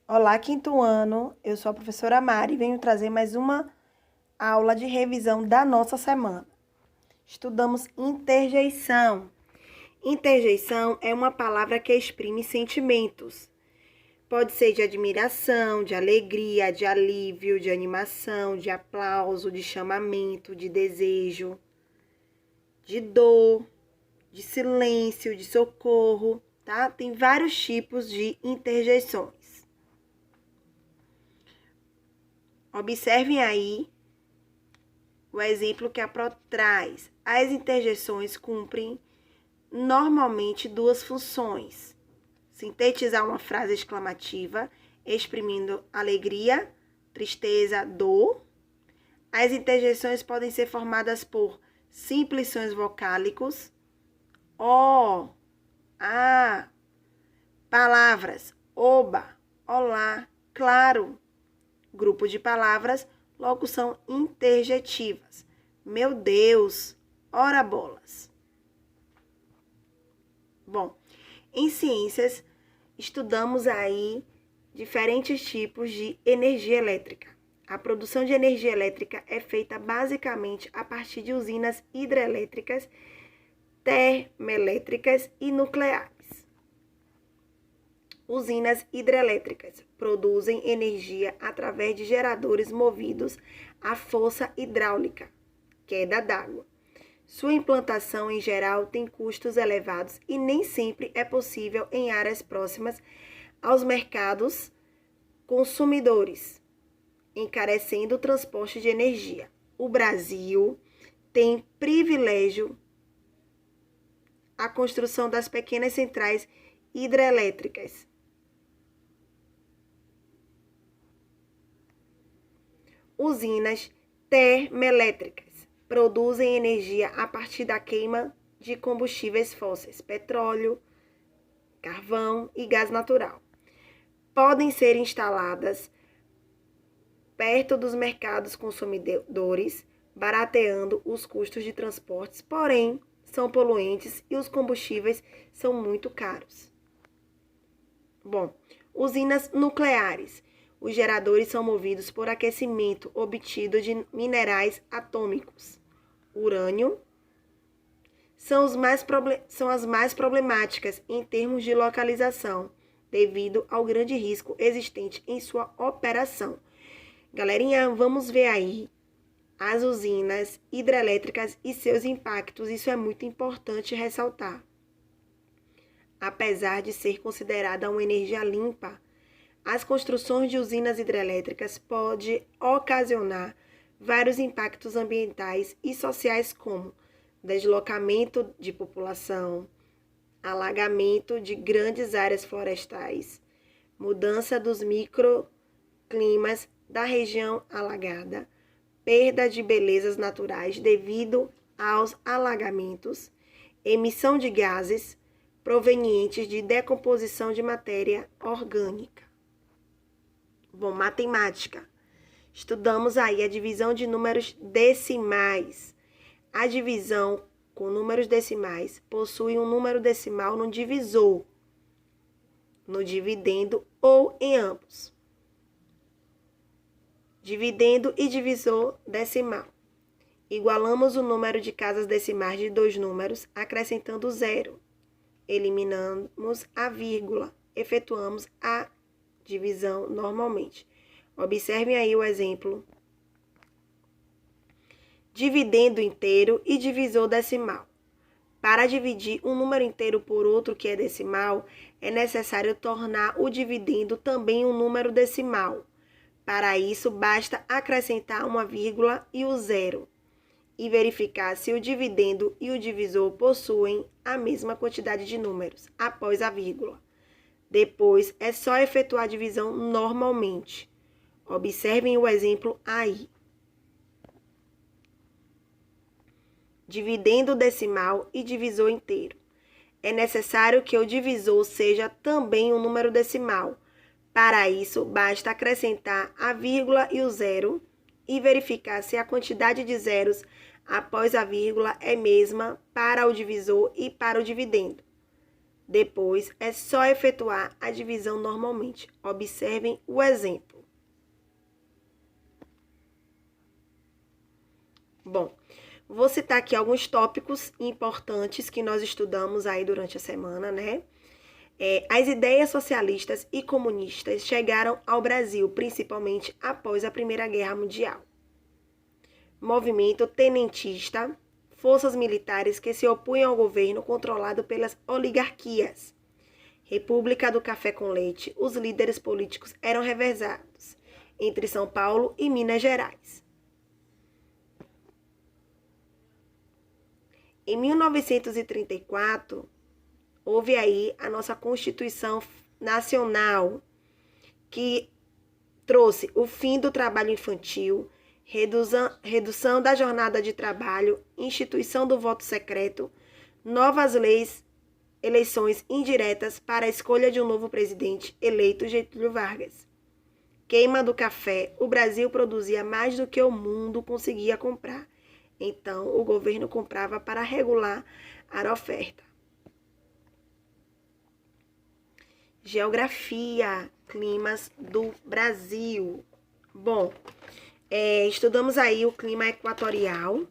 Olá, quinto ano. Eu sou a professora Mari e venho trazer mais uma aula de revisão da nossa semana. Estudamos interjeição. Interjeição é uma palavra que exprime sentimentos. Pode ser de admiração, de alegria, de alívio, de animação, de aplauso, de chamamento, de desejo, de dor, de silêncio, de socorro, tá? Tem vários tipos de interjeições. Observem aí o exemplo que a Pro traz. As interjeições cumprem normalmente duas funções: sintetizar uma frase exclamativa, exprimindo alegria, tristeza, dor. As interjeições podem ser formadas por simples sons vocálicos, ó, a, palavras, oba, olá, claro. Grupo de palavras, locução interjetivas. Meu Deus, ora bolas. Bom, em ciências, estudamos aí diferentes tipos de energia elétrica. A produção de energia elétrica é feita basicamente a partir de usinas hidrelétricas, termoelétricas e nucleares. Usinas hidrelétricas produzem energia através de geradores movidos à força hidráulica, queda d'água. Sua implantação, em geral, tem custos elevados e nem sempre é possível em áreas próximas aos mercados consumidores, encarecendo o transporte de energia. O Brasil tem privilégio a construção das pequenas centrais hidrelétricas. Usinas termoelétricas produzem energia a partir da queima de combustíveis fósseis, petróleo, carvão e gás natural. Podem ser instaladas perto dos mercados consumidores, barateando os custos de transportes, porém, são poluentes e os combustíveis são muito caros. Bom, usinas nucleares. Os geradores são movidos por aquecimento obtido de minerais atômicos. Urânio são as mais problemáticas em termos de localização, devido ao grande risco existente em sua operação. Galerinha, vamos ver aí as usinas hidrelétricas e seus impactos. Isso é muito importante ressaltar. Apesar de ser considerada uma energia limpa, as construções de usinas hidrelétricas podem ocasionar vários impactos ambientais e sociais, como deslocamento de população, alagamento de grandes áreas florestais, mudança dos microclimas da região alagada, perda de belezas naturais devido aos alagamentos, emissão de gases provenientes de decomposição de matéria orgânica. Bom, matemática. Estudamos aí a divisão de números decimais. A divisão com números decimais possui um número decimal no divisor, no dividendo ou em ambos. Dividendo e divisor decimal. Igualamos o número de casas decimais de dois números, acrescentando zero. Eliminamos a vírgula. Efetuamos a divisão normalmente. Observem aí o exemplo. Dividendo inteiro e divisor decimal. Para dividir um número inteiro por outro que é decimal, é necessário tornar o dividendo também um número decimal. Para isso, basta acrescentar uma vírgula e o zero e verificar se o dividendo e o divisor possuem a mesma quantidade de números após a vírgula. Depois, é só efetuar a divisão normalmente. Observem o exemplo aí. Dividendo decimal e divisor inteiro. É necessário que o divisor seja também um número decimal. Para isso, basta acrescentar a vírgula e o zero e verificar se a quantidade de zeros após a vírgula é mesma para o divisor e para o dividendo. Depois, é só efetuar a divisão normalmente. Observem o exemplo. Bom, vou citar aqui alguns tópicos importantes que nós estudamos aí durante a semana, né? As ideias socialistas e comunistas chegaram ao Brasil, principalmente após a Primeira Guerra Mundial. Movimento tenentista, forças militares que se opunham ao governo controlado pelas oligarquias. República do Café com Leite, os líderes políticos eram revezados entre São Paulo e Minas Gerais. Em 1934, houve aí a nossa Constituição Nacional, que trouxe o fim do trabalho infantil, redução da jornada de trabalho, instituição do voto secreto, novas leis, eleições indiretas para a escolha de um novo presidente eleito Getúlio Vargas. Queima do café. O Brasil produzia mais do que o mundo conseguia comprar. Então, o governo comprava para regular a oferta. Geografia, climas do Brasil. Bom, estudamos aí o clima equatorial,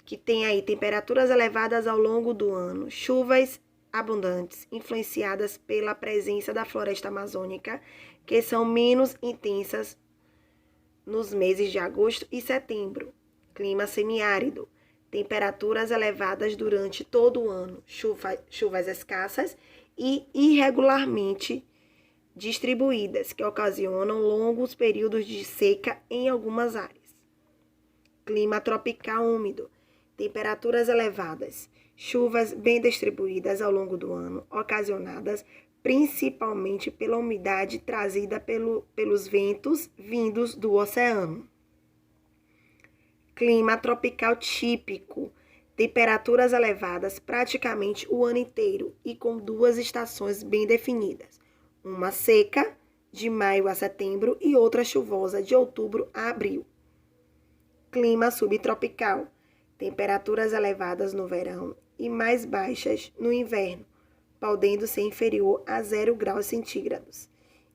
que tem aí temperaturas elevadas ao longo do ano, chuvas abundantes, influenciadas pela presença da floresta amazônica, que são menos intensas nos meses de agosto e setembro. Clima semiárido, temperaturas elevadas durante todo o ano, chuvas escassas e irregularmente distribuídas, que ocasionam longos períodos de seca em algumas áreas. Clima tropical úmido, temperaturas elevadas, chuvas bem distribuídas ao longo do ano, ocasionadas principalmente pela umidade trazida pelos ventos vindos do oceano. Clima tropical típico, temperaturas elevadas praticamente o ano inteiro e com duas estações bem definidas. Uma seca, de maio a setembro, e outra chuvosa, de outubro a abril. Clima subtropical, temperaturas elevadas no verão e mais baixas no inverno, podendo ser inferior a 0 graus centígrados,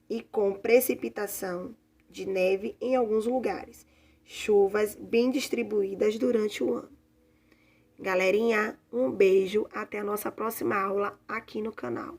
e com precipitação de neve em alguns lugares. Chuvas bem distribuídas durante o ano. Galerinha, um beijo, até a nossa próxima aula aqui no canal.